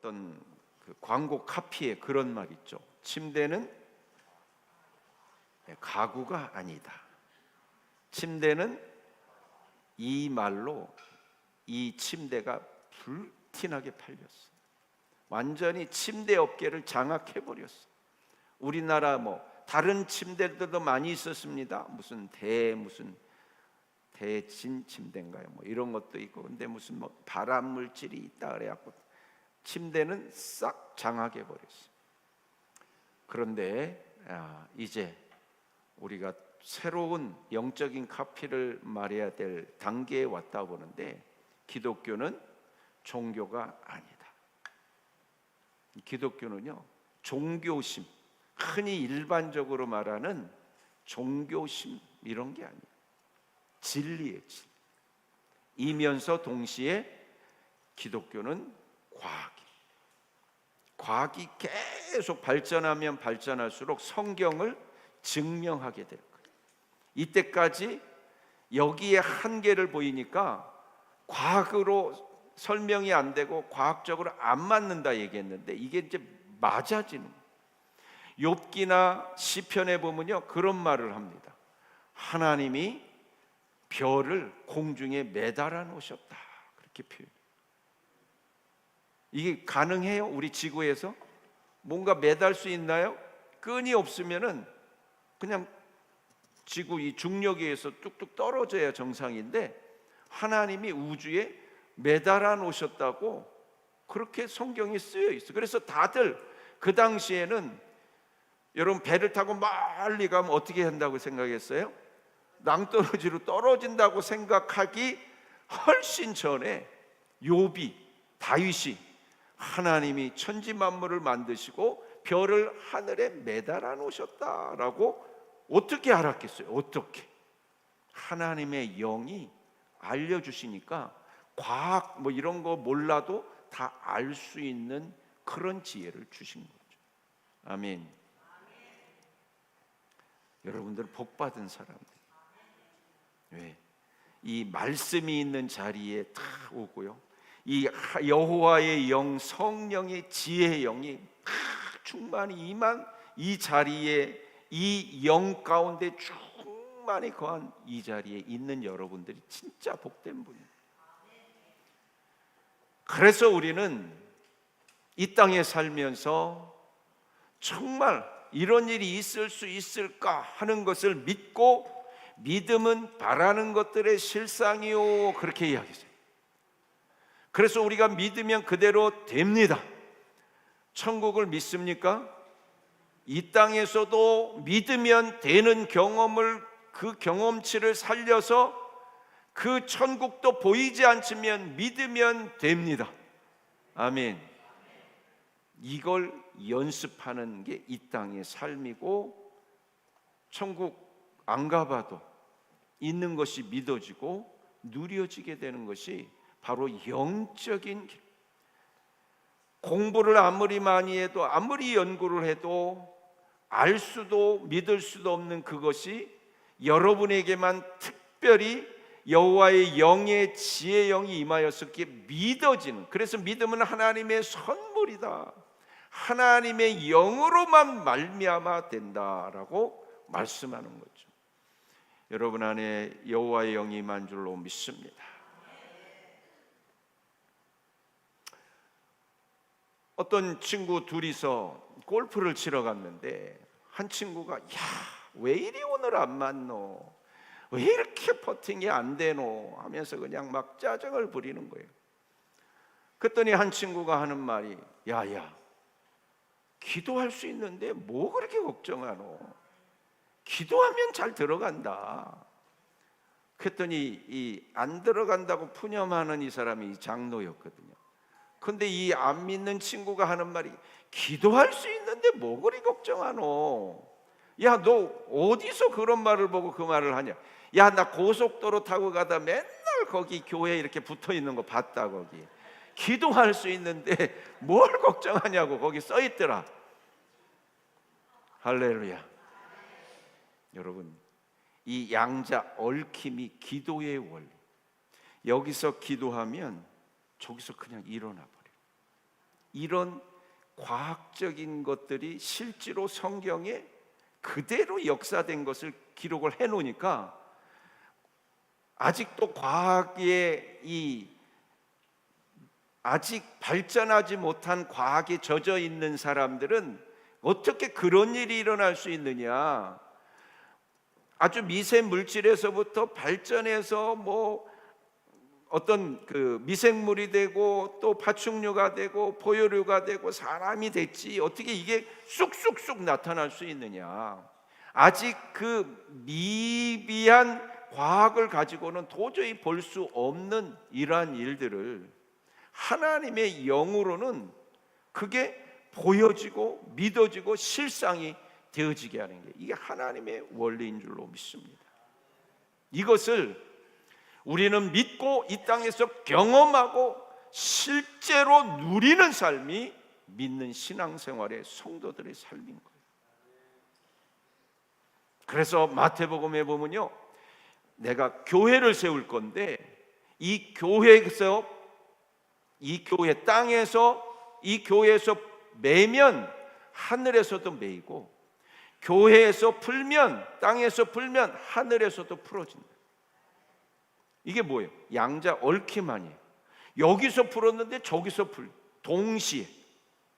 어떤 그 광고 카피에 그런 말 있죠. 침대는 가구가 아니다. 침대는, 이 말로 이 침대가 불티나게 팔렸어. 완전히 침대 업계를 장악해버렸어. 우리나라 다른 침대들도 많이 있었습니다. 무슨 대진 침대인가요? 이런 것도 있고, 근데 무슨 발암 물질이 있다 그래갖고 침대는 싹 장악해 버렸어. 그런데 이제 우리가 새로운 영적인 카피를 말해야 될 단계에 왔다 보는데, 기독교는 종교가 아니다. 기독교는요, 종교심, 흔히 일반적으로 말하는 종교심 이런 게 아니에요. 진리의 진. 이면서 동시에 기독교는 과학이 계속 발전하면 발전할수록 성경을 증명하게 될 거예요. 이때까지 여기에 한계를 보이니까 과학으로 설명이 안 되고 과학적으로 안 맞는다 얘기했는데, 이게 이제 맞아지는 거예요. 욥기나 시편에 보면요, 그런 말을 합니다. 하나님이 별을 공중에 매달아 놓으셨다, 그렇게 표현해요. 이게 가능해요? 우리 지구에서 뭔가 매달 수 있나요? 끈이 없으면은 그냥 지구 이 중력에 의해서 뚝뚝 떨어져야 정상인데, 하나님이 우주에 매달아 놓으셨다고 그렇게 성경에 쓰여 있어요. 그래서 다들 그 당시에는, 여러분 배를 타고 멀리 가면 어떻게 한다고 생각했어요? 낭떠러지로 떨어진다고 생각하기 훨씬 전에 욥이, 다윗이 하나님이 천지 만물을 만드시고 별을 하늘에 매달아 놓으셨다라고 어떻게 알았겠어요? 어떻게? 하나님의 영이 알려주시니까 과학 이런 거 몰라도 다 알 수 있는 그런 지혜를 주신 거죠. 아멘. 여러분들 복 받은 사람들. 왜? 이 말씀이 있는 자리에 다 오고요, 이 여호와의 영, 성령의 지혜의 영이 충만히 임한 이 자리에, 이 영 가운데 충만히 거한 이 자리에 있는 여러분들이 진짜 복된 분이에요. 그래서 우리는 이 땅에 살면서 정말 이런 일이 있을 수 있을까 하는 것을 믿고, 믿음은 바라는 것들의 실상이요, 그렇게 이야기했어요. 그래서 우리가 믿으면 그대로 됩니다. 천국을 믿습니까? 이 땅에서도 믿으면 되는 경험을, 그 경험치를 살려서 그 천국도 보이지 않지만 믿으면 됩니다. 아멘. 이걸 연습하는 게 이 땅의 삶이고, 천국 안 가봐도 있는 것이 믿어지고 누려지게 되는 것이 바로 영적인 길. 공부를 아무리 많이 해도, 아무리 연구를 해도 알 수도 믿을 수도 없는 그것이 여러분에게만 특별히 여호와의 영의 지혜의 영이 임하였었기에 믿어지는, 그래서 믿음은 하나님의 선물이다, 하나님의 영으로만 말미암아 된다라고 말씀하는 거죠. 여러분 안에 여호와의 영이 임한 줄로 믿습니다. 어떤 친구 둘이서 골프를 치러 갔는데, 한 친구가 왜 이리 오늘 안 맞노? 왜 이렇게 퍼팅이 안 되노? 하면서 그냥 막 짜증을 부리는 거예요. 그랬더니 한 친구가 하는 말이, 야야, 기도할 수 있는데 뭐 그렇게 걱정하노? 기도하면 잘 들어간다. 그랬더니 이 안 들어간다고 푸념하는 이 사람이 장로였거든요. 근데 이 안 믿는 친구가 하는 말이, 기도할 수 있는데 뭐 그리 걱정하노? 야, 너 어디서 그런 말을 보고 그 말을 하냐? 야, 나 고속도로 타고 가다 맨날 거기 교회 이렇게 붙어 있는 거 봤다. 거기 기도할 수 있는데 뭘 걱정하냐고 거기 써 있더라. 할렐루야. 여러분, 이 양자 얽힘이 기도의 원리. 여기서 기도하면 저기서 그냥 일어나 버려요. 이런 과학적인 것들이 실제로 성경에 그대로 역사된 것을 기록을 해놓으니까 아직도 과학의 아직 발전하지 못한 과학에 젖어 있는 사람들은 어떻게 그런 일이 일어날 수 있느냐, 아주 미세 물질에서부터 발전해서 뭐 어떤 그 미생물이 되고 또 파충류가 되고 포유류가 되고 사람이 됐지, 어떻게 이게 쑥쑥쑥 나타날 수 있느냐. 아직 그 미비한 과학을 가지고는 도저히 볼 수 없는 이러한 일들을 하나님의 영으로는 그게 보여지고 믿어지고 실상이 되어지게 하는 게, 이게 하나님의 원리인 줄로 믿습니다. 이것을 우리는 믿고 이 땅에서 경험하고 실제로 누리는 삶이 믿는 신앙생활의 성도들의 삶인 거예요. 그래서 마태복음에 보면요, 내가 교회를 세울 건데 이 교회에서, 이 교회 땅에서, 이 교회에서 매면 하늘에서도 매이고, 교회에서 풀면, 땅에서 풀면 하늘에서도 풀어진다. 이게 뭐예요? 양자 얽힘 아니에요. 여기서 풀었는데 저기서 동시에,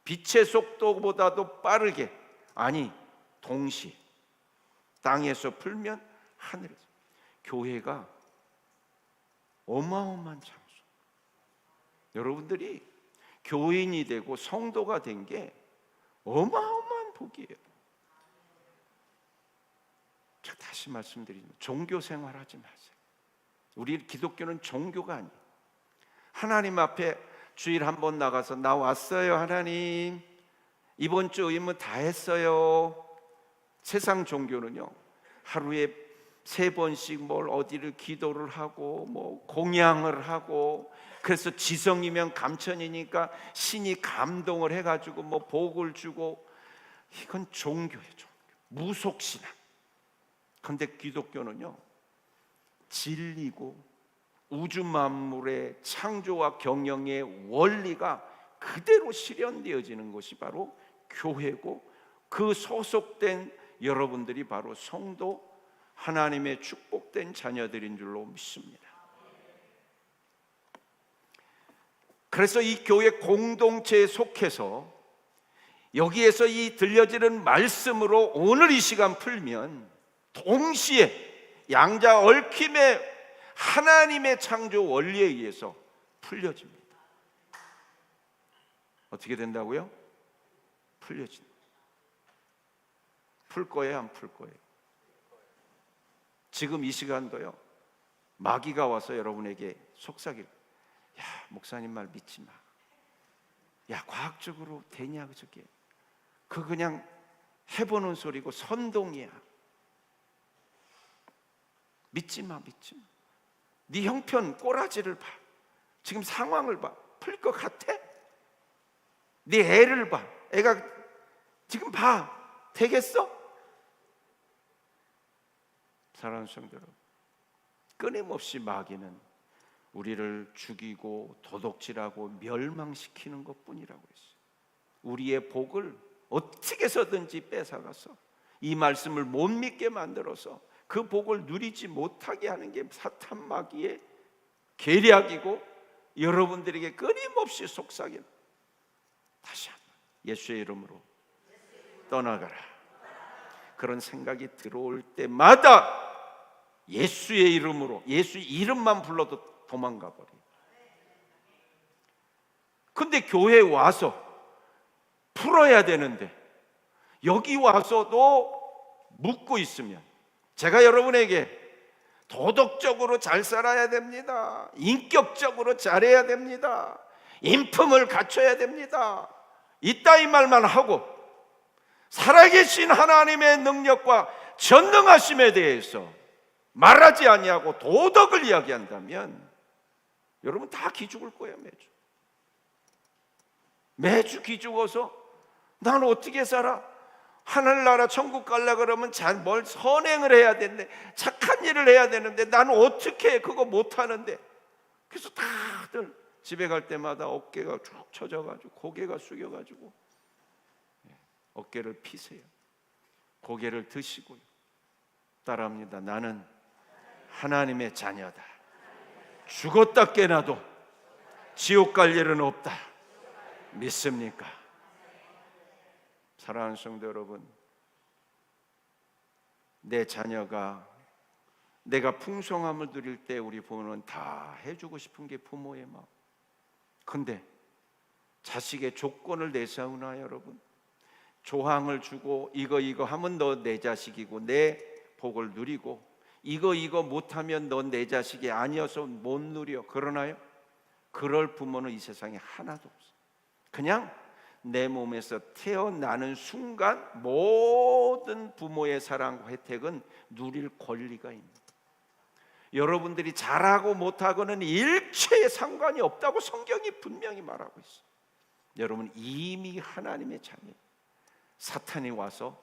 빛의 속도보다도 빠르게, 아니 동시에 땅에서 풀면 하늘에서. 교회가 어마어마한 장소. 여러분들이 교인이 되고 성도가 된 게 어마어마한 복이에요. 제가 다시 말씀드리지만 종교 생활하지 마세요. 우리 기독교는 종교가 아니에요. 하나님 앞에 주일 한번 나가서 나 왔어요 하나님, 이번 주 의무 다 했어요. 세상 종교는요, 하루에 3번씩 뭘 어디를 기도를 하고 뭐 공양을 하고, 그래서 지성이면 감천이니까 신이 감동을 해가지고 뭐 복을 주고, 이건 종교예요. 종교. 무속신앙. 그런데 기독교는요, 진리고 우주 만물의 창조와 경영의 원리가 그대로 실현되어지는 것이 바로 교회고, 그 소속된 여러분들이 바로 성도, 하나님의 축복된 자녀들인 줄로 믿습니다. 그래서 이 교회 공동체에 속해서 여기에서 이 들려지는 말씀으로 오늘 이 시간 풀면 동시에 양자 얽힘의 하나님의 창조 원리에 의해서 풀려집니다. 어떻게 된다고요? 풀려진다. 풀 거예요, 안 풀 거예요? 지금 이 시간도요, 마귀가 와서 여러분에게 속삭일, 야 목사님 말 믿지 마, 야 과학적으로 되냐 저게, 그 그냥 해보는 소리고 선동이야, 믿지 마, 믿지 마. 네 형편 꼬라지를 봐, 지금 상황을 봐, 풀 것 같아? 네 애를 봐, 애가 지금 봐, 되겠어? 사랑하는 성도 여러분, 끊임없이 마귀는 우리를 죽이고 도둑질하고 멸망시키는 것뿐이라고 했어요. 우리의 복을 어떻게 해서든지 뺏어가서 이 말씀을 못 믿게 만들어서 그 복을 누리지 못하게 하는 게 사탄 마귀의 계략이고, 여러분들에게 끊임없이 속삭이는, 다시 한번 예수의 이름으로 떠나가라, 그런 생각이 들어올 때마다 예수의 이름으로, 예수 이름만 불러도 도망가 버려요. 근데 교회에 와서 풀어야 되는데 여기 와서도 묻고 있으면, 제가 여러분에게 도덕적으로 잘 살아야 됩니다, 인격적으로 잘해야 됩니다, 인품을 갖춰야 됩니다, 이따위 말만 하고 살아계신 하나님의 능력과 전능하심에 대해서 말하지 아니하고 도덕을 이야기한다면 여러분 다 기죽을 거예요. 매주 기죽어서 나는 어떻게 살아? 하늘나라 천국 가려고 그러면 뭘 선행을 해야 되는데, 착한 일을 해야 되는데 나는 어떻게 그거 못하는데. 그래서 다들 집에 갈 때마다 어깨가 쭉 처져가지고 고개가 숙여가지고 어깨를 피세요. 고개를 드시고요. 따라합니다. 나는 하나님의 자녀다. 죽었다 깨나도 지옥 갈 일은 없다. 믿습니까? 사랑하는 성도 여러분, 내 자녀가 내가 풍성함을 누릴 때 우리 부모는 다 해주고 싶은 게 부모의 마음. 근데 자식의 조건을 내세우나요, 여러분? 조항을 주고 이거 하면 너 내 자식이고 내 복을 누리고 이거 못하면 넌 내 자식이 아니어서 못 누려. 그러나요? 그럴 부모는 이 세상에 하나도 없어요. 그냥 내 몸에서 태어나는 순간 모든 부모의 사랑과 혜택은 누릴 권리가 있는, 여러분들이 잘하고 못하고는 일체의 상관이 없다고 성경이 분명히 말하고 있어요. 여러분 이미 하나님의 자녀예요. 사탄이 와서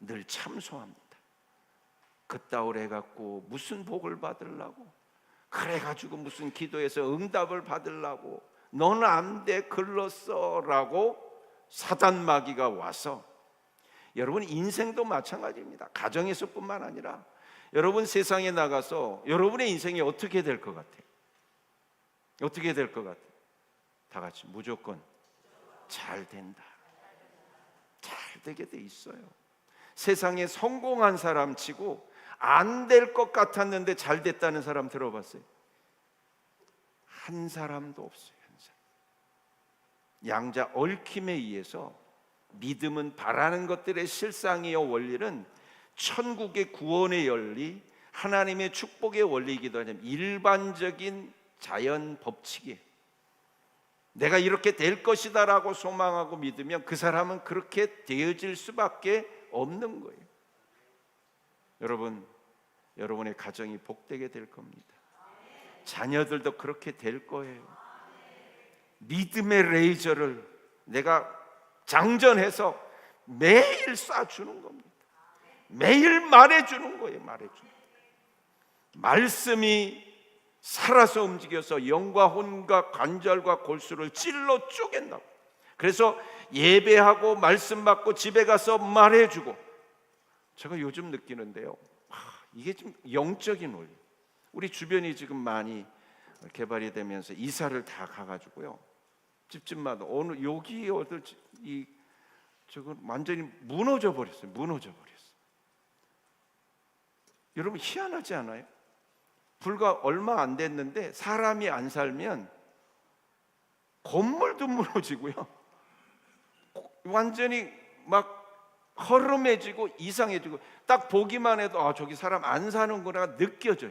늘 참소합니다. 그따위로 해갖고 무슨 복을 받으려고, 그래가지고 무슨 기도해서 응답을 받으려고, 너는 안 돼 글렀어 라고 사단 마귀가 와서, 여러분 인생도 마찬가지입니다. 가정에서뿐만 아니라 여러분 세상에 나가서 여러분의 인생이 어떻게 될 것 같아요? 어떻게 될 것 같아요? 다 같이 무조건 잘 된다, 잘 되게 돼 있어요. 세상에 성공한 사람 치고 안 될 것 같았는데 잘 됐다는 사람 들어봤어요? 한 사람도 없어요. 한 사람. 양자 얽힘에 의해서 믿음은 바라는 것들의 실상이요 원리는 천국의 구원의 원리, 하나님의 축복의 원리이기도 하지만 일반적인 자연 법칙이에요. 내가 이렇게 될 것이다 라고 소망하고 믿으면 그 사람은 그렇게 되어질 수밖에 없는 거예요. 여러분, 여러분의 가정이 복되게 될 겁니다. 자녀들도 그렇게 될 거예요. 믿음의 레이저를 내가 장전해서 매일 쏴주는 겁니다. 매일 말해주는 거예요. 말해주는. 말씀이 살아서 움직여서 영과 혼과 관절과 골수를 찔러 쪼갠다고. 그래서 예배하고 말씀 받고 집에 가서 말해주고. 제가 요즘 느끼는데요, 이게 좀 영적인 원리. 우리 주변이 지금 많이 개발이 되면서 이사를 다 가가지고요, 집집마다 어느 여기 어디 이 저건 완전히 무너져 버렸어요. 무너져 버렸어요. 여러분 희한하지 않아요? 불과 얼마 안 됐는데 사람이 안 살면 건물도 무너지고요, 완전히 막 허름해지고 이상해지고, 딱 보기만 해도 아 저기 사람 안 사는구나 느껴져요.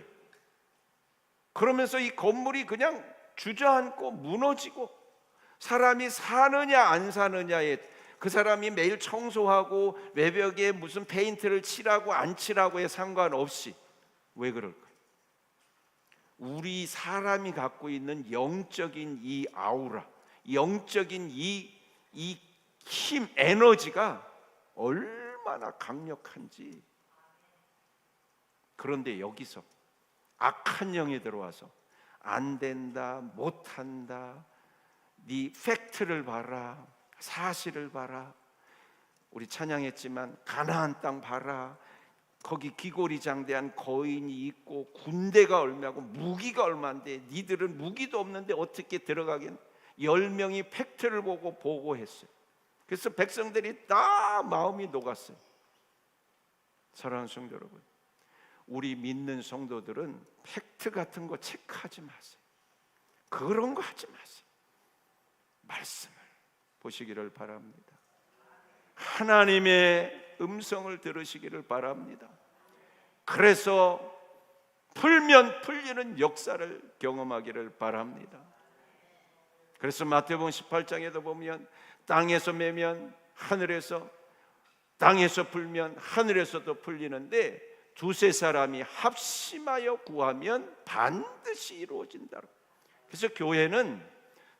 그러면서 이 건물이 그냥 주저앉고 무너지고, 사람이 사느냐 안 사느냐에, 그 사람이 매일 청소하고 외벽에 무슨 페인트를 칠하고 안 칠하고에 상관없이. 왜 그럴까요? 우리 사람이 갖고 있는 영적인 이 아우라, 영적인 이 힘, 에너지가 얼마나 강력한지. 그런데 여기서 악한 영이 들어와서 안 된다, 못한다, 네 팩트를 봐라, 사실을 봐라, 우리 찬양했지만 가나안 땅 봐라, 거기 기고리장대한 거인이 있고 군대가 얼마고 무기가 얼마인데 니들은 무기도 없는데 어떻게 들어가긴. 10명이 팩트를 보고 보고했어요. 그래서 백성들이 다 마음이 녹았어요. 사랑하는 성도 여러분, 우리 믿는 성도들은 팩트 같은 거 체크하지 마세요. 그런 거 하지 마세요. 말씀을 보시기를 바랍니다. 하나님의 음성을 들으시기를 바랍니다. 그래서 풀면 풀리는 역사를 경험하기를 바랍니다. 그래서 마태복음 18장에도 보면 땅에서 매면 하늘에서, 땅에서 풀면 하늘에서도 풀리는데 두세 사람이 합심하여 구하면 반드시 이루어진다. 그래서 교회는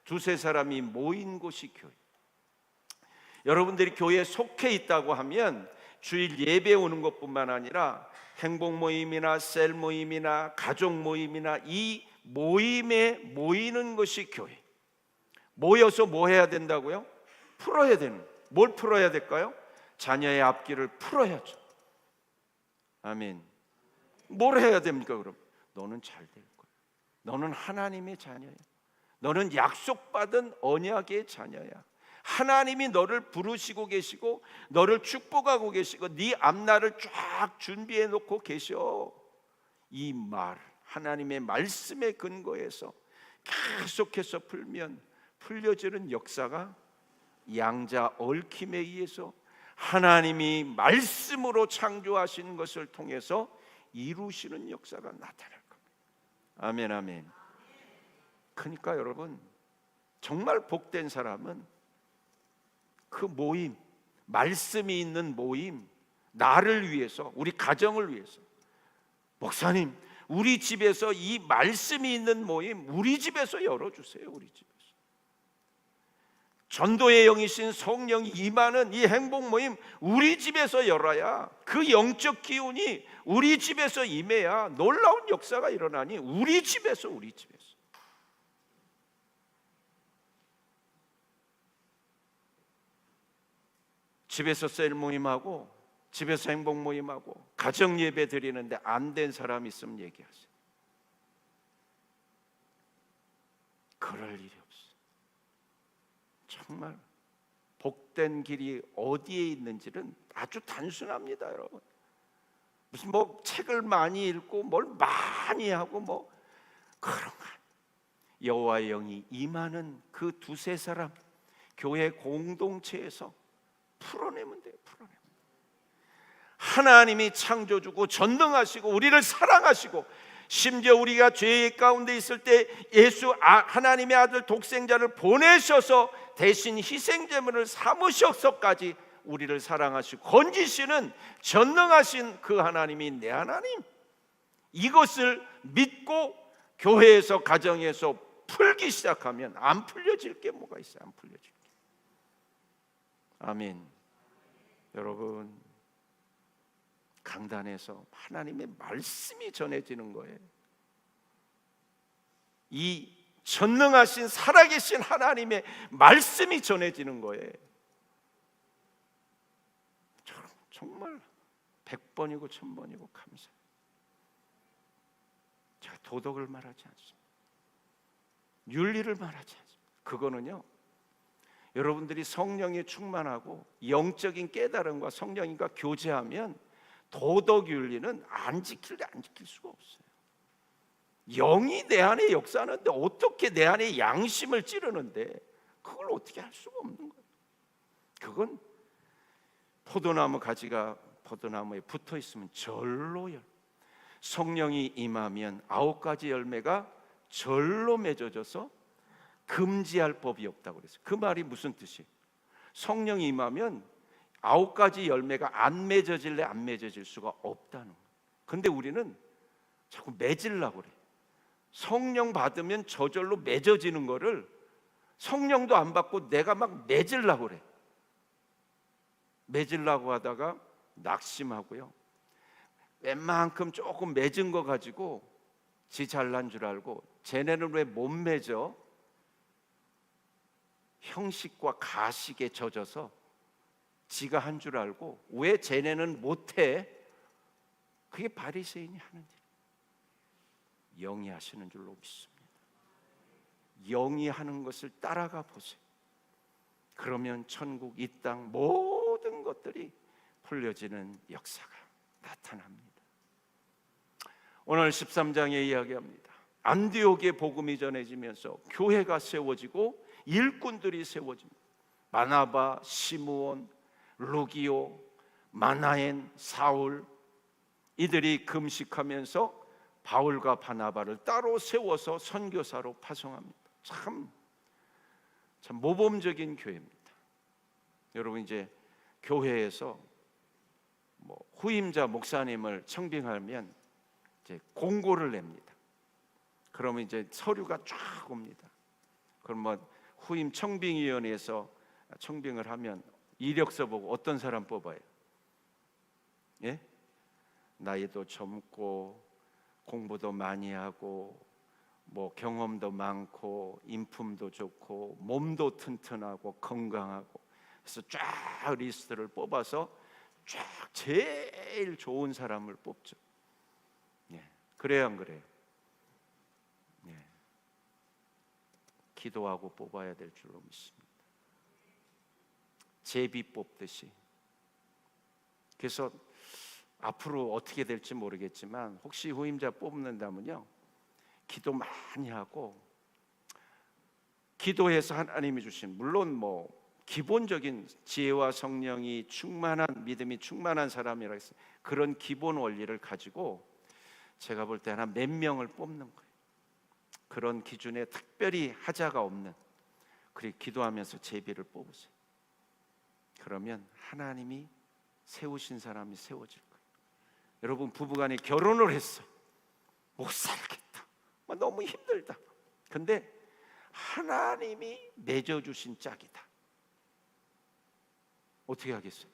두세 사람이 모인 곳이 교회. 여러분들이 교회에 속해 있다고 하면 주일 예배 오는 것뿐만 아니라 행복 모임이나 셀 모임이나 가족 모임이나 이 모임에 모이는 것이 교회. 모여서 뭐 해야 된다고요? 풀어야 되는. 뭘 풀어야 될까요? 자녀의 앞길을 풀어야죠. 아멘. 뭘 해야 됩니까? 그럼 너는 잘 될 거야. 너는 하나님의 자녀야. 너는 약속받은 언약의 자녀야. 하나님이 너를 부르시고 계시고 너를 축복하고 계시고 네 앞날을 쫙 준비해 놓고 계셔. 이 말, 하나님의 말씀에 근거해서 계속해서 풀면 풀려지는 역사가 양자 얽힘에 의해서 하나님이 말씀으로 창조하신 것을 통해서 이루시는 역사가 나타날 겁니다. 아멘, 아멘. 그러니까 여러분, 정말 복된 사람은 그 모임, 말씀이 있는 모임, 나를 위해서, 우리 가정을 위해서, 목사님, 우리 집에서 이 말씀이 있는 모임 우리 집에서 열어주세요. 우리 집에서 전도의 영이신 성령이 임하는 이 행복 모임 우리 집에서 열어야, 그 영적 기운이 우리 집에서 임해야 놀라운 역사가 일어나니 우리 집에서 집에서 셀 모임하고 집에서 행복 모임하고 가정 예배 드리는데 안 된 사람 있으면 얘기하세요. 그럴 일이 없어요. 정말 복된 길이 어디에 있는지는 아주 단순합니다, 여러분. 무슨 뭐 책을 많이 읽고 뭘 많이 하고 뭐 그런 거. 여호와의 영이 임하는 그 두세 사람 교회 공동체에서 풀어내면 돼요. 풀어내면. 하나님이 창조주고 전능하시고 우리를 사랑하시고 심지어 우리가 죄 가운데 있을 때 하나님의 아들 독생자를 보내셔서 대신 희생제물을 삼으셔서까지 우리를 사랑하시고 건지시는 전능하신 그 하나님이 내 하나님, 이것을 믿고 교회에서 가정에서 풀기 시작하면 안 풀려질 게 뭐가 있어요? 안 풀려질 게. 아멘. 여러분, 강단에서 하나님의 말씀이 전해지는 거예요. 이 전능하신 살아계신 하나님의 말씀이 전해지는 거예요. 정말 100번이고 1000번이고 감사해요. 제가 도덕을 말하지 않습니다. 윤리를 말하지 않습니다. 그거는요, 여러분들이 성령에 충만하고 영적인 깨달음과 성령님과 교제하면 도덕 윤리는 안 지킬 수가 없어요. 영이 내 안에 역사하는데 어떻게 내 안에 양심을 찌르는데 그걸 어떻게 할 수가 없는 거예요. 그건 포도나무 가지가 포도나무에 붙어 있으면 절로 성령이 임하면 9가지 열매가 절로 맺어져서 금지할 법이 없다고 그랬어요. 그 말이 무슨 뜻이에요? 성령이 임하면 9가지 열매가 안 맺어질래 안 맺어질 수가 없다는 거예요. 근데 우리는 자꾸 맺으려고 그래요. 성령 받으면 저절로 맺어지는 거를 성령도 안 받고 내가 막 맺으려고 그래. 맺으려고 하다가 낙심하고요, 웬만큼 조금 맺은 거 가지고 지 잘난 줄 알고 쟤네는 왜 못 맺어? 형식과 가식에 젖어서 지가 한 줄 알고 왜 쟤네는 못해? 그게 바리새인이 하는 일. 영이 하시는 줄로 믿습니다. 영이 하는 것을 따라가 보세요. 그러면 천국, 이 땅 모든 것들이 풀려지는 역사가 나타납니다. 오늘 13장에 이야기합니다. 안디옥의 복음이 전해지면서 교회가 세워지고 일꾼들이 세워집니다. 바나바, 시므온, 루기오, 마나엔, 사울, 이들이 금식하면서 바울과 바나바를 따로 세워서 선교사로 파송합니다. 참 모범적인 교회입니다. 여러분, 이제 교회에서 뭐 후임자 목사님을 청빙하면 이제 공고를 냅니다. 그러면 이제 서류가 쫙 옵니다. 그럼 뭐 후임 청빙위원회에서 청빙을 하면 이력서 보고 어떤 사람 뽑아요? 예? 나이도 젊고 공부도 많이 하고 뭐 경험도 많고 인품도 좋고 몸도 튼튼하고 건강하고, 그래서 쫙 리스트를 뽑아서 쫙 제일 좋은 사람을 뽑죠. 그래요, 안 그래요? 기도하고 뽑아야 될 줄로 믿습니다. 제비 뽑듯이. 그래서 앞으로 어떻게 될지 모르겠지만 혹시 후임자 뽑는다면요, 기도 많이 하고, 기도해서 하나님이 주신, 물론 뭐 기본적인 지혜와 성령이 충만한, 믿음이 충만한 사람이라 해서 그런 기본 원리를 가지고 제가 볼 때 한 몇 명을 뽑는 거예요. 그런 기준에 특별히 하자가 없는, 그리고 기도하면서 제비를 뽑으세요. 그러면 하나님이 세우신 사람이 세워질 거예요. 여러분, 부부간에 결혼을 했어. 못 살겠다, 너무 힘들다. 근데 하나님이 맺어주신 짝이다. 어떻게 하겠어요?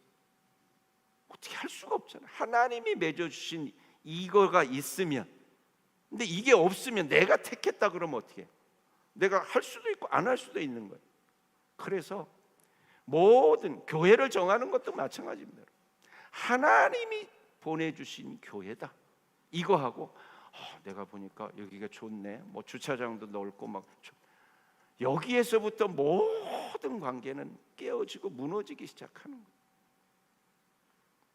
어떻게 할 수가 없잖아요. 하나님이 맺어주신 이거가 있으면. 근데 이게 없으면 내가 택했다 그러면 어떻게 해요? 내가 할 수도 있고 안 할 수도 있는 거예요. 그래서 모든 교회를 정하는 것도 마찬가지입니다. 하나님이 보내주신 교회다, 이거 하고 내가 보니까 여기가 좋네, 뭐 주차장도 넓고 막, 여기에서부터 모든 관계는 깨어지고 무너지기 시작하는 거예요.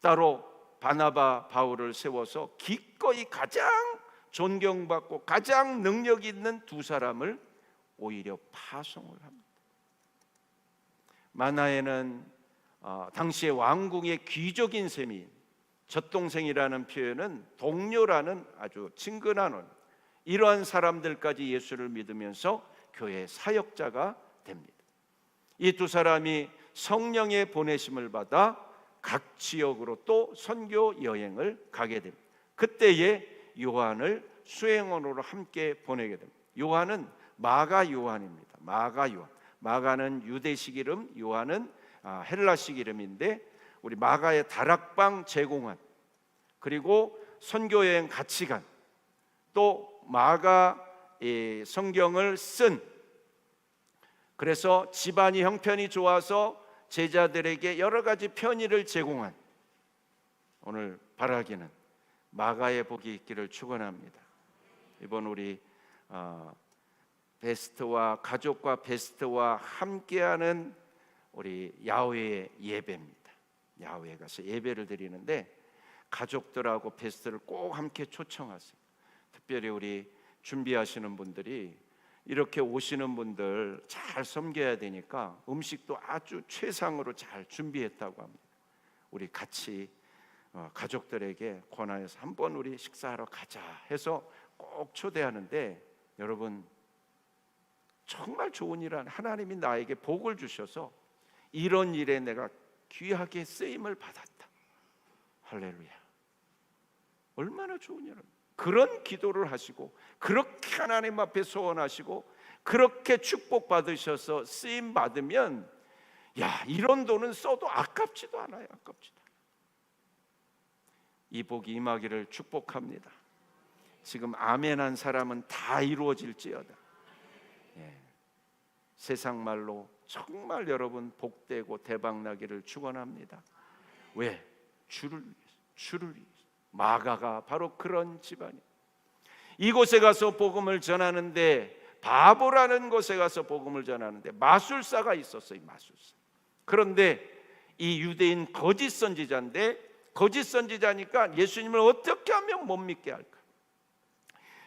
따로 바나바 바울을 세워서 기꺼이 가장 존경받고 가장 능력 있는 두 사람을 오히려 파송을 합니다. 마나에는 당시의 왕궁의 귀족인 셈인, 젖동생이라는 표현은 동료라는 아주 친근한 원, 이러한 사람들까지 예수를 믿으면서 교회의 사역자가 됩니다. 이 두 사람이 성령의 보내심을 받아 각 지역으로 또 선교 여행을 가게 됩니다. 그때에 요한을 수행원으로 함께 보내게 됩니다. 요한은 마가 요한입니다. 마가 요한. 마가는 유대식 이름, 요한은 헬라식 이름인데, 우리 마가의 다락방 제공한, 그리고 선교 여행 같이 간, 또 마가 성경을 쓴, 그래서 집안이 형편이 좋아서 제자들에게 여러 가지 편의를 제공한, 오늘 바라기는 마가의 복이 있기를 축원합니다. 이번 우리 베스트와 가족과 베스트와 함께하는 우리 야외 예배입니다. 야외에 가서 예배를 드리는데 가족들하고 베스트를 꼭 함께 초청하세요. 특별히 우리 준비하시는 분들이 이렇게 오시는 분들 잘 섬겨야 되니까 음식도 아주 최상으로 잘 준비했다고 합니다. 우리 같이 가족들에게 권하여서 한번 우리 식사하러 가자 해서 꼭 초대하는데, 여러분 정말 좋은 일은 하나님이 나에게 복을 주셔서 이런 일에 내가 귀하게 쓰임을 받았다. 할렐루야. 얼마나 좋은 일은, 그런 기도를 하시고 그렇게 하나님 앞에 소원하시고 그렇게 축복받으셔서 쓰임 받으면, 야, 이런 돈은 써도 아깝지도 않아요. 아깝지도 않아요. 이 복이 임하기를 축복합니다. 지금 아멘한 사람은 다 이루어질지어다. 세상 말로 정말 여러분 복되고 대박나기를 축원합니다. 왜? 주를 위해서. 마가가 바로 그런 집안이, 이곳에 가서 복음을 전하는데, 바보라는 곳에 가서 복음을 전하는데 마술사가 있었어요. 마술사. 그런데 이 유대인 거짓 선지자인데, 거짓 선지자니까 예수님을 어떻게 하면 못 믿게 할까?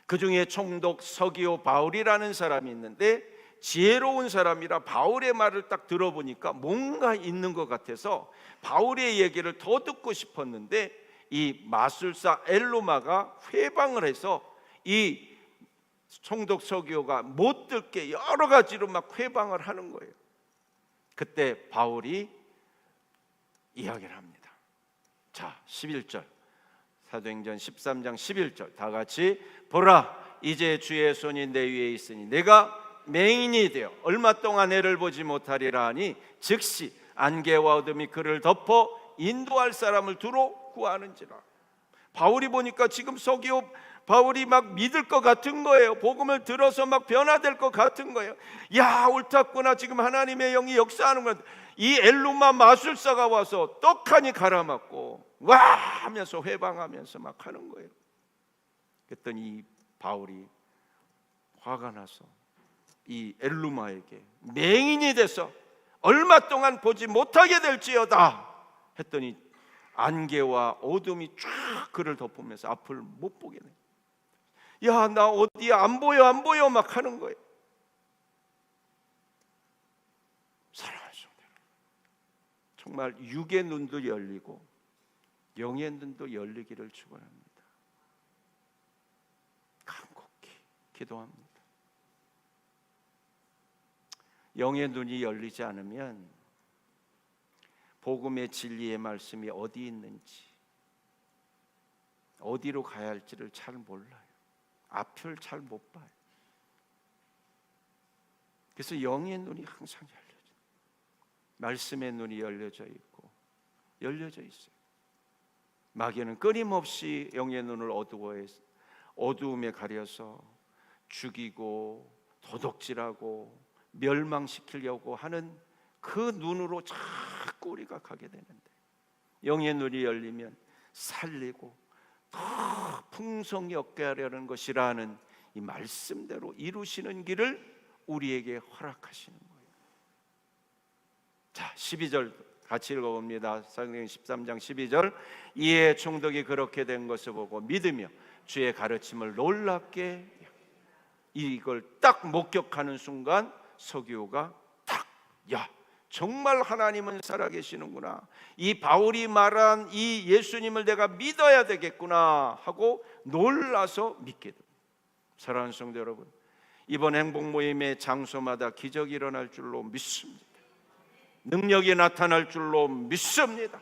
그 중에 총독 서기오 바울이라는 사람이 있는데, 지혜로운 사람이라 바울의 말을 딱 들어보니까 뭔가 있는 것 같아서 바울의 얘기를 더 듣고 싶었는데, 이 마술사 엘로마가 회방을 해서 이 총독 서기오가 못 듣게 여러 가지로 막 회방을 하는 거예요. 그때 바울이 이야기를 합니다. 자, 11절, 사도행전 13장 11절, 다 같이 보라, 이제 주의 손이 내 위에 있으니 내가 맹인이 되어 얼마 동안 해를 보지 못하리라 하니, 즉시 안개와 어둠이 그를 덮어 인도할 사람을 두루 구하는지라. 바울이 보니까 지금 서기오 바울이 막 믿을 것 같은 거예요. 복음을 들어서 막 변화될 것 같은 거예요. 야, 옳았구나. 지금 하나님의 영이 역사하는 것. 이 엘루마 마술사가 와서 떡하니 갈아맞고 와 하면서 회방하면서 막 하는 거예요. 그랬더니 이 바울이 화가 나서 이 엘루마에게 맹인이 돼서 얼마 동안 보지 못하게 될지어다 했더니 안개와 어둠이 쫙 그를 덮으면서 앞을 못 보게 돼. 야, 나 어디야, 안 보여 안 보여 막 하는 거예요. 사랑하는 성도, 정말 육의 눈도 열리고 영의 눈도 열리기를 축원합니다. 간곡히 기도합니다. 영의 눈이 열리지 않으면 복음의 진리의 말씀이 어디 있는지, 어디로 가야 할지를 잘 몰라요. 앞을 잘 못 봐요. 그래서 영의 눈이 항상 열려져, 말씀의 눈이 열려져 있고 열려져 있어요. 마귀는 끊임없이 영의 눈을 어두움에 가려서 죽이고 도둑질하고 멸망시키려고 하는 그 눈으로 자꾸 우리가 가게 되는데, 영의 눈이 열리면 살리고 더 풍성히 얻게 하려는 것이라는 이 말씀대로 이루시는 길을 우리에게 허락하시는 거예요. 자, 12절 같이 읽어봅니다. 사도행전 13장 12절. 이에 총독이 그렇게 된 것을 보고 믿으며 주의 가르침을 놀랍게, 이걸 딱 목격하는 순간 서기오가 딱, 야, 정말 하나님은 살아계시는구나, 이 바울이 말한 이 예수님을 내가 믿어야 되겠구나 하고 놀라서 믿게 됩니다. 사랑하는 성도 여러분, 이번 행복 모임의 장소마다 기적이 일어날 줄로 믿습니다. 능력이 나타날 줄로 믿습니다.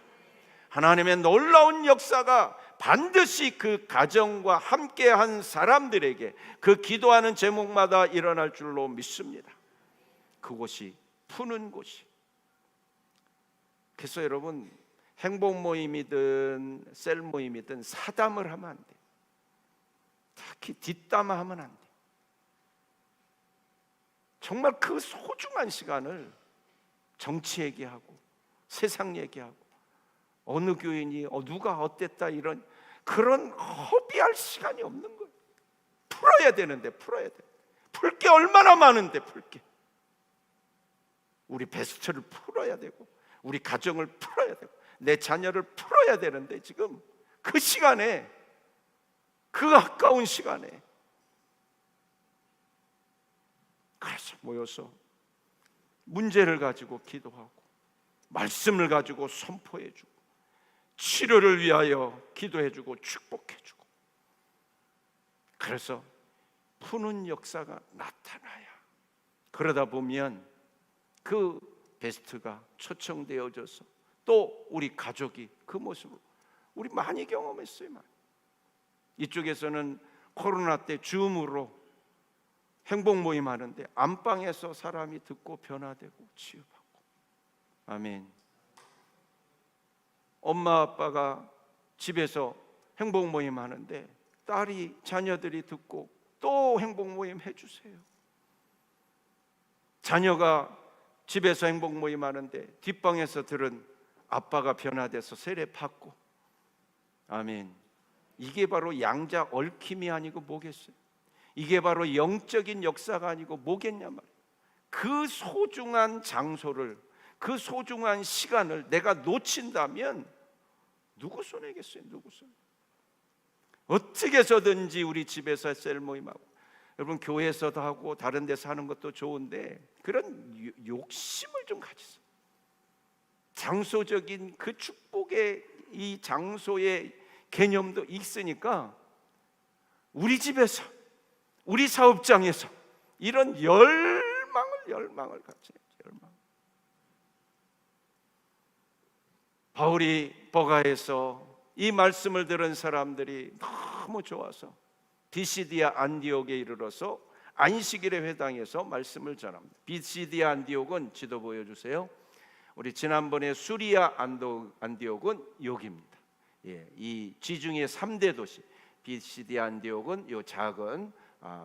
하나님의 놀라운 역사가 반드시 그 가정과 함께한 사람들에게 그 기도하는 제목마다 일어날 줄로 믿습니다. 그곳이 푸는 곳이. 그래서 여러분, 행복 모임이든 셀 모임이든 사담을 하면 안 돼. 특히 뒷담화하면 안 돼. 정말 그 소중한 시간을 정치 얘기하고 세상 얘기하고 어느 교인이 누가 어땠다 이런 그런 허비할 시간이 없는 거예요. 풀어야 되는데 풀어야 돼. 풀 게 얼마나 많은데 풀 게. 우리 베스트를 풀어야 되고 우리 가정을 풀어야 되고 내 자녀를 풀어야 되는데 지금 그 시간에, 그 아까운 시간에, 그래서 모여서 문제를 가지고 기도하고 말씀을 가지고 선포해주고 치료를 위하여 기도해주고 축복해주고, 그래서 푸는 역사가 나타나야, 그러다 보면 그 베스트가 초청되어져서 또 우리 가족이 그 모습을 우리 많이 경험했어요. 많이. 이쪽에서는 코로나 때 줌으로 행복 모임 하는데 안방에서 사람이 듣고 변화되고 치유받고. 아멘. 엄마 아빠가 집에서 행복 모임 하는데 딸이, 자녀들이 듣고 또 행복 모임 해주세요. 자녀가 집에서 행복 모임 하는데 뒷방에서 들은 아빠가 변화돼서 세례 받고. 아멘. 이게 바로 양자 얽힘이 아니고 뭐겠어요? 이게 바로 영적인 역사가 아니고 뭐겠냐 말이에요. 그 소중한 장소를, 그 소중한 시간을 내가 놓친다면 누구 손해겠어요? 누구 손해? 어떻게 해서든지 우리 집에서 셀 모임하고, 여러분 교회에서도 하고 다른 데서 하는 것도 좋은데 그런 욕심을 좀 가지세요. 장소적인 그 축복의 이 장소의 개념도 있으니까 우리 집에서, 우리 사업장에서 이런 열망을 갖지. 열망. 바울이 버가에서 이 말씀을 들은 사람들이 너무 좋아서 비시디아 안디옥에 이르러서 안식일의 회당에서 말씀을 전합니다. 비시디아 안디옥은 지도 보여주세요. 우리 지난번에 수리아 안디옥은 여기입니다. 이 지중해 3대 도시 비시디 안디옥은 요 작은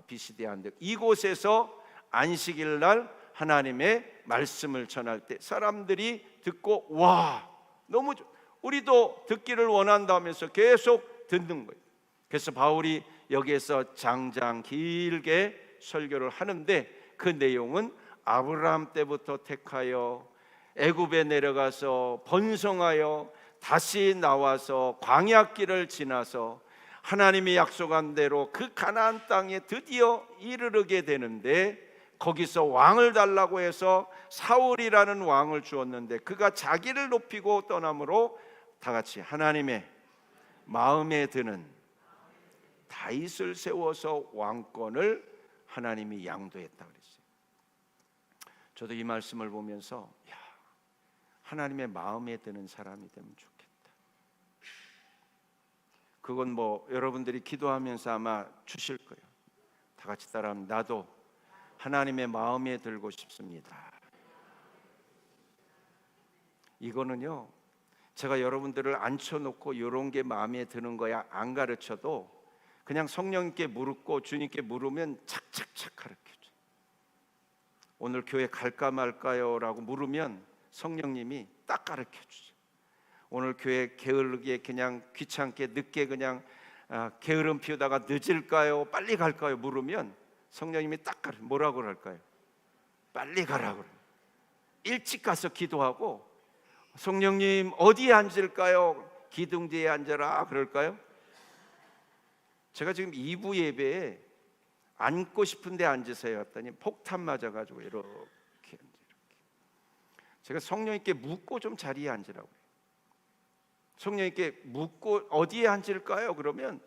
비시디 안디옥, 이곳에서 안식일 날 하나님의 말씀을 전할 때 사람들이 듣고 와, 너무 우리도 듣기를 원한다면서 계속 듣는 거예요. 그래서 바울이 여기에서 장장 길게 설교를 하는데, 그 내용은 아브라함 때부터 택하여 애굽에 내려가서 번성하여 다시 나와서 광야길을 지나서 하나님이 약속한 대로 그 가나안 땅에 드디어 이르르게 되는데, 거기서 왕을 달라고 해서 사울이라는 왕을 주었는데 그가 자기를 높이고 떠남으로 다 같이 하나님의 마음에 드는 다윗을 세워서 왕권을 하나님이 양도했다 그랬어요. 저도 이 말씀을 보면서 하나님의 마음에 드는 사람이 되면 좋겠다. 그건 뭐 여러분들이 기도하면서 아마 주실 거예요. 다 같이 따라하면, 나도 하나님의 마음에 들고 싶습니다. 이거는요, 제가 여러분들을 앉혀놓고 이런 게 마음에 드는 거야 안 가르쳐도 그냥 성령님께 물고 주님께 물으면 착착착 가르쳐줘. 오늘 교회 갈까 말까요? 라고 물으면 성령님이 딱 가르쳐주죠. 오늘 교회 게으르게 그냥 귀찮게 늦게 그냥 게으름 피우다가 늦을까요? 빨리 갈까요? 물으면 성령님이 딱 뭐라고 할까요? 빨리 가라고. 일찍 가서 기도하고, 성령님 어디에 앉을까요? 기둥 뒤에 앉아라 그럴까요? 제가 지금 2부 예배에 앉고 싶은데 앉으세요 했더니 폭탄 맞아가지고 이렇게 제가 성령님께 묻고 좀 자리에 앉으라고 해요. 성령님께 묻고 어디에 앉을까요? 그러면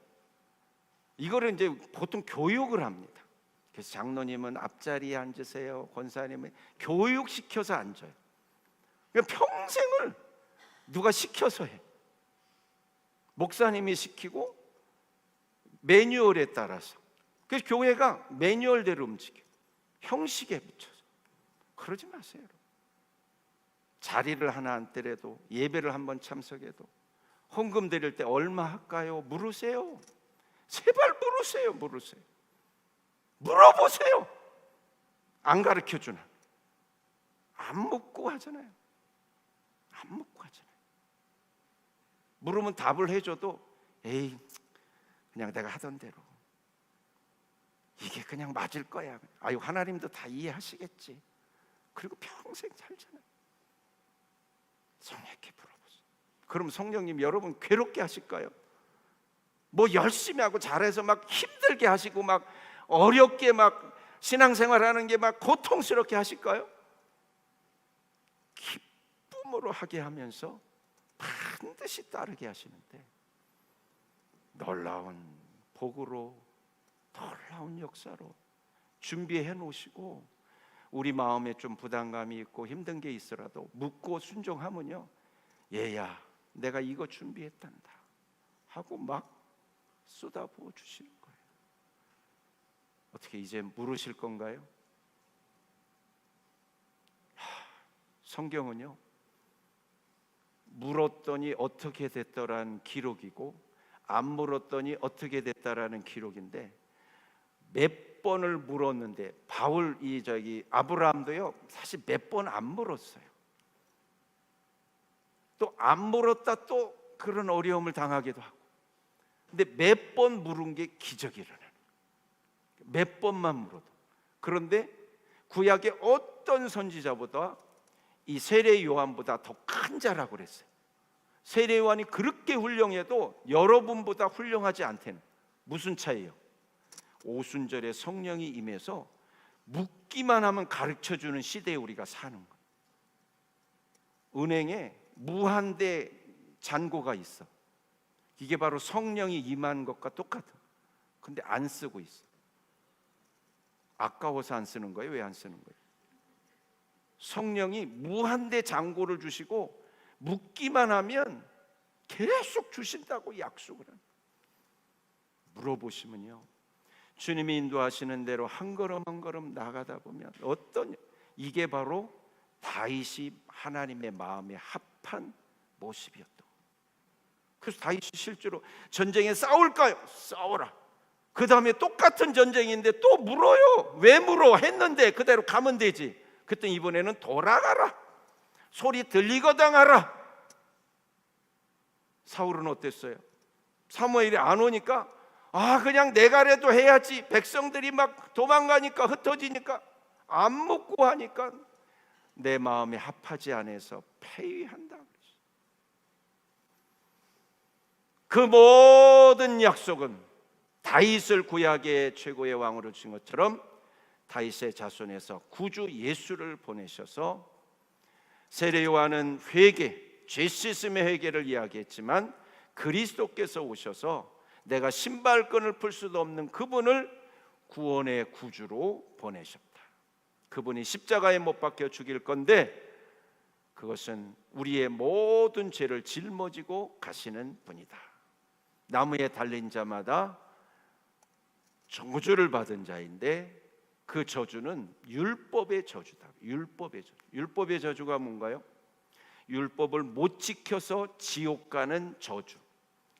이거를 이제 보통 교육을 합니다. 그래서 장로님은 앞자리에 앉으세요, 권사님은 교육시켜서 앉아요. 그냥 평생을 누가 시켜서 해. 목사님이 시키고 매뉴얼에 따라서. 그래서 교회가 매뉴얼대로 움직여, 형식에 붙여서. 그러지 마세요. 자리를 하나 앉더라도, 예배를 한번 참석해도 헌금 드릴 때 얼마 할까요? 물으세요. 제발 물으세요. 물어보세요. 안 가르쳐주나? 안 묻고 하잖아요. 물으면 답을 해줘도 에이, 그냥 내가 하던 대로, 이게 그냥 맞을 거야. 아유, 하나님도 다 이해하시겠지. 그리고 평생 살잖아요. 성령께 물어보세요. 그럼 성령님 여러분 괴롭게 하실까요? 뭐 열심히 하고 잘해서 막 힘들게 하시고 막 어렵게 막 신앙생활하는 게 막 고통스럽게 하실까요? 기쁨으로 하게 하면서 반드시 따르게 하시는데, 놀라운 복으로, 놀라운 역사로 준비해 놓으시고, 우리 마음에 좀 부담감이 있고 힘든 게 있어라도 묻고 순종하면요, 얘야 내가 이거 준비했단다 하고 막 쏟아부어 주시는 거예요. 어떻게 이제 물으실 건가요? 성경은요, 물었더니 어떻게 됐더라는 기록이고 안 물었더니 어떻게 됐다라는 기록인데, 몇 번을 물었는데, 아브라함도요 사실 몇 번 안 물었어요. 또 안 물었다 또 그런 어려움을 당하기도 하고. 근데 몇 번 물은 게 기적이 일어나요. 몇 번만 물어도. 그런데 구약의 어떤 선지자보다 이 세례 요한보다 더 큰 자라고 그랬어요. 세례 요한이 그렇게 훌륭해도 여러분보다 훌륭하지 않다는. 무슨 차이예요? 오순절에 성령이 임해서 묻기만 하면 가르쳐주는 시대에 우리가 사는 거예요. 은행에 무한대 잔고가 있어. 이게 바로 성령이 임한 것과 똑같아. 근데 안 쓰고 있어. 아까워서 안 쓰는 거예요? 왜 안 쓰는 거예요? 성령이 무한대 잔고를 주시고 묻기만 하면 계속 주신다고 약속을 합니다. 물어보시면요, 주님이 인도하시는 대로 한 걸음 한 걸음 나가다 보면 이게 바로 다윗이 하나님의 마음에 합한 모습이었다. 그래서 다윗이 실제로 전쟁에 싸울까요? 싸워라. 그 다음에 똑같은 전쟁인데 또 물어요. 왜 물어? 했는데 그대로 가면 되지. 그랬더니 이번에는 돌아가라. 소리 들리거든 하라. 사울은 어땠어요? 사무엘이 안 오니까 그냥 내가라도 해야지. 백성들이 막 도망가니까, 흩어지니까, 안 묻고 하니까 내 마음에 합하지 않아서 패위한다. 그 모든 약속은 다윗을 구약의 최고의 왕으로 주신 것처럼 다윗의 자손에서 구주 예수를 보내셔서 세례 요한은 회개, 죄 씻음의 회개를 이야기했지만 그리스도께서 오셔서 내가 신발끈을 풀 수도 없는 그분을 구원의 구주로 보내셨다. 그분이 십자가에 못 박혀 죽일 건데 그것은 우리의 모든 죄를 짊어지고 가시는 분이다. 나무에 달린 자마다 저주를 받은 자인데 그 저주는 율법의 저주다. 율법의 저주. 율법의 저주가 뭔가요? 율법을 못 지켜서 지옥 가는 저주.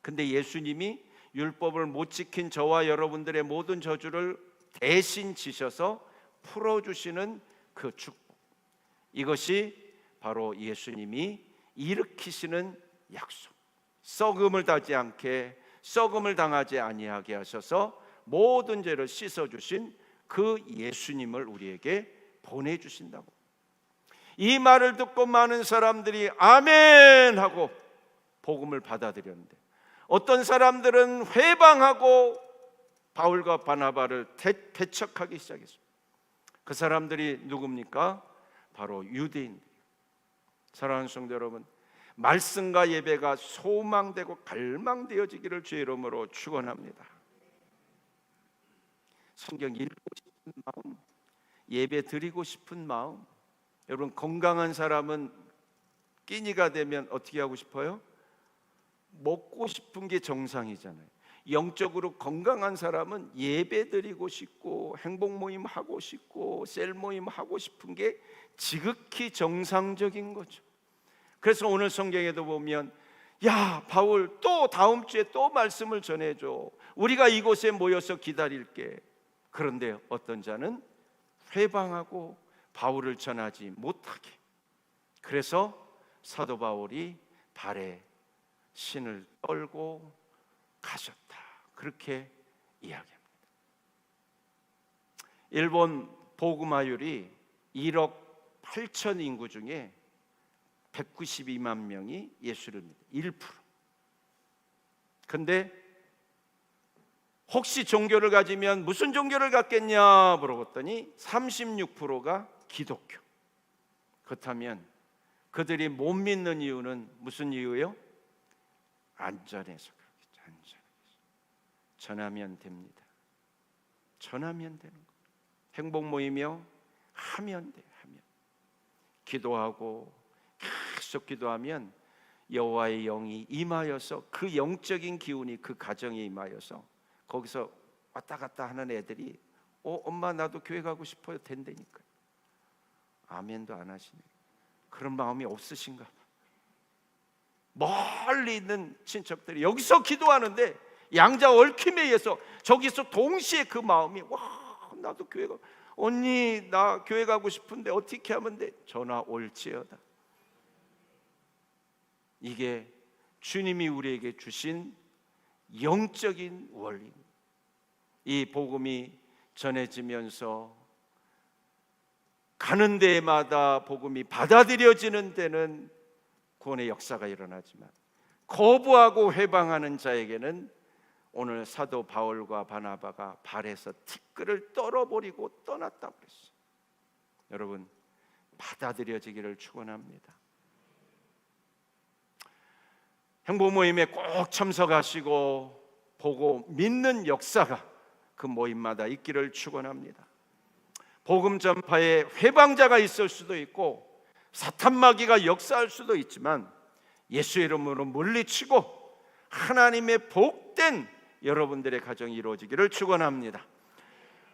근데 예수님이 율법을 못 지킨 저와 여러분들의 모든 저주를 대신 지셔서 풀어주시는 그 축복, 이것이 바로 예수님이 일으키시는 약속. 썩음을 타지 않게, 썩음을 당하지 아니하게 하셔서 모든 죄를 씻어주신 그 예수님을 우리에게 보내주신다고. 이 말을 듣고 많은 사람들이 아멘 하고 복음을 받아들였는데, 어떤 사람들은 회방하고 바울과 바나바를 배척하기 시작했습니다. 그 사람들이 누굽니까? 바로 유대인들. 사랑하는 성도 여러분, 말씀과 예배가 소망되고 갈망되어지기를 주의 이름으로 축원합니다. 성경 읽고 싶은 마음, 예배 드리고 싶은 마음. 여러분, 건강한 사람은 끼니가 되면 어떻게 하고 싶어요? 먹고 싶은 게 정상이잖아요. 영적으로 건강한 사람은 예배 드리고 싶고 행복 모임 하고 싶고 셀 모임 하고 싶은 게 지극히 정상적인 거죠. 그래서 오늘 성경에도 보면 야, 바울 또 다음 주에 또 말씀을 전해줘. 우리가 이곳에 모여서 기다릴게. 그런데 어떤 자는 회방하고 바울을 전하지 못하게. 그래서 사도 바울이 발에 신을 떨고 가셨다. 그렇게 이야기합니다. 일본 복음화율이 1억 8천 인구 중에 192만 명이 예수를 믿어요. 1%. 근데 혹시 종교를 가지면 무슨 종교를 갖겠냐 물어봤더니 36%가 기독교. 그렇다면 그들이 못 믿는 이유는 무슨 이유예요? 안전해서 그렇겠죠. 안전해서. 전하면 됩니다. 전하면 되는 거예요. 행복 모이며 하면 돼. 하면. 기도하고 계속 기도하면 여호와의 영이 임하여서 그 영적인 기운이 그 가정에 임하여서 거기서 왔다 갔다 하는 애들이 엄마 나도 교회 가고 싶어요 된다니까요. 아멘도 안 하시네. 그런 마음이 없으신가 봐. 멀리 있는 친척들이 여기서 기도하는데 양자 얽힘에 의해서 저기서 동시에 그 마음이 와 나도 교회 가 언니 나 교회 가고 싶은데 어떻게 하면 돼? 전화 올지어다. 이게 주님이 우리에게 주신 영적인 원리. 이 복음이 전해지면서 가는 데마다 복음이 받아들여지는 데는 구원의 역사가 일어나지만 거부하고 회방하는 자에게는 오늘 사도 바울과 바나바가 발에서 티끌을 떨어버리고 떠났다고 그랬어요. 여러분, 받아들여지기를 축원합니다. 행복 모임에 꼭 참석하시고 보고 믿는 역사가 그 모임마다 있기를 축원합니다. 복음 전파에 회방자가 있을 수도 있고 사탄 마귀가 역사할 수도 있지만 예수의 이름으로 물리치고 하나님의 복된 여러분들의 가정이 이루어지기를 축원합니다.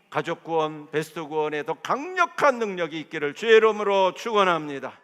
가족 구원, 베스트 구원에 더 강력한 능력이 있기를 주의 이름으로 축원합니다.